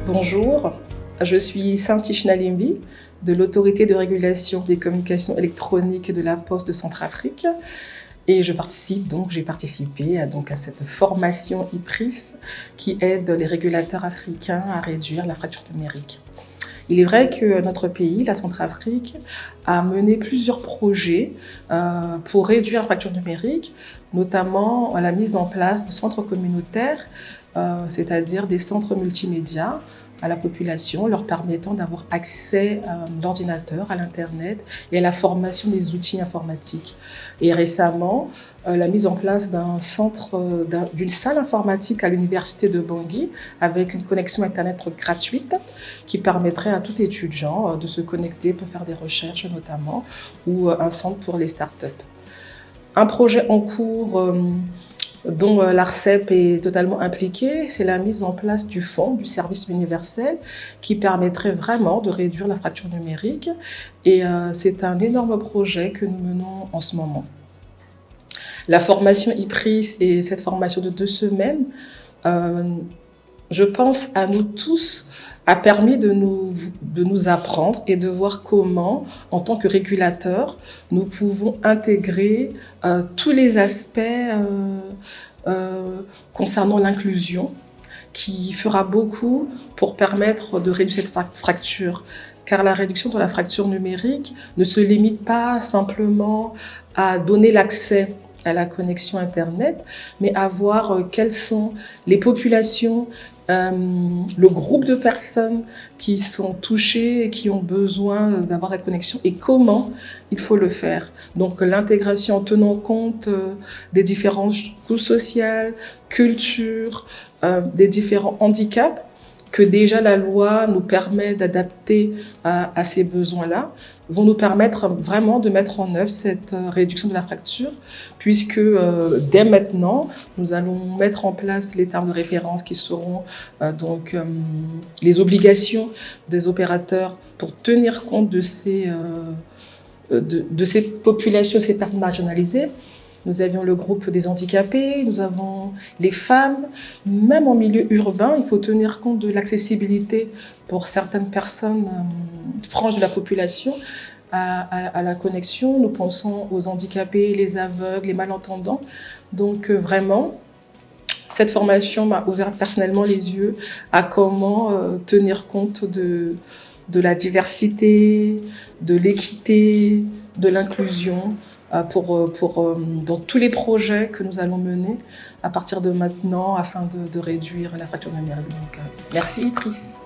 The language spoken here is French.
Bonjour, je suis Santish Nalimbi de l'Autorité de régulation des communications électroniques de la Poste de Centrafrique et j'ai participé à cette formation IPRIS qui aide les régulateurs africains à réduire la fracture numérique. Il est vrai que notre pays, la Centrafrique, a mené plusieurs projets pour réduire la fracture numérique, notamment la mise en place de centres communautaires, c'est-à-dire des centres multimédia à la population, leur permettant d'avoir accès à l'ordinateur, à l'Internet et à la formation des outils informatiques. Et récemment, la mise en place d'une salle informatique à l'université de Bangui avec une connexion Internet gratuite qui permettrait à tout étudiant de se connecter pour faire des recherches notamment, ou un centre pour les startups. Un projet en cours dont l'ARCEP est totalement impliquée, c'est la mise en place du fonds du service universel qui permettrait vraiment de réduire la fracture numérique. Et c'est un énorme projet que nous menons en ce moment. La formation IPRIS et cette formation de 2 semaines, je pense à nous tous, a permis de nous apprendre et de voir comment, en tant que régulateurs, nous pouvons intégrer tous les aspects concernant l'inclusion, qui fera beaucoup pour permettre de réduire cette fracture. Car la réduction de la fracture numérique ne se limite pas simplement à donner l'accès à la connexion Internet, mais à voir quelles sont les populations, le groupe de personnes qui sont touchées et qui ont besoin d'avoir cette connexion et comment il faut le faire. Donc l'intégration en tenant compte des différentes couches sociales, cultures, des différents handicaps que déjà la loi nous permet d'adapter à ces besoins-là, vont nous permettre vraiment de mettre en œuvre cette réduction de la fracture, puisque dès maintenant, nous allons mettre en place les termes de référence qui seront les obligations des opérateurs pour tenir compte de ces populations, ces personnes marginalisées. Nous avions le groupe des handicapés, nous avons les femmes. Même en milieu urbain, il faut tenir compte de l'accessibilité pour certaines personnes, franges de la population, à la connexion. Nous pensons aux handicapés, les aveugles, les malentendants. Donc vraiment, cette formation m'a ouvert personnellement les yeux à comment tenir compte de la diversité, de l'équité, de l'inclusion, dans tous les projets que nous allons mener à partir de maintenant afin de réduire la fracture numérique. Donc, merci IPRIS.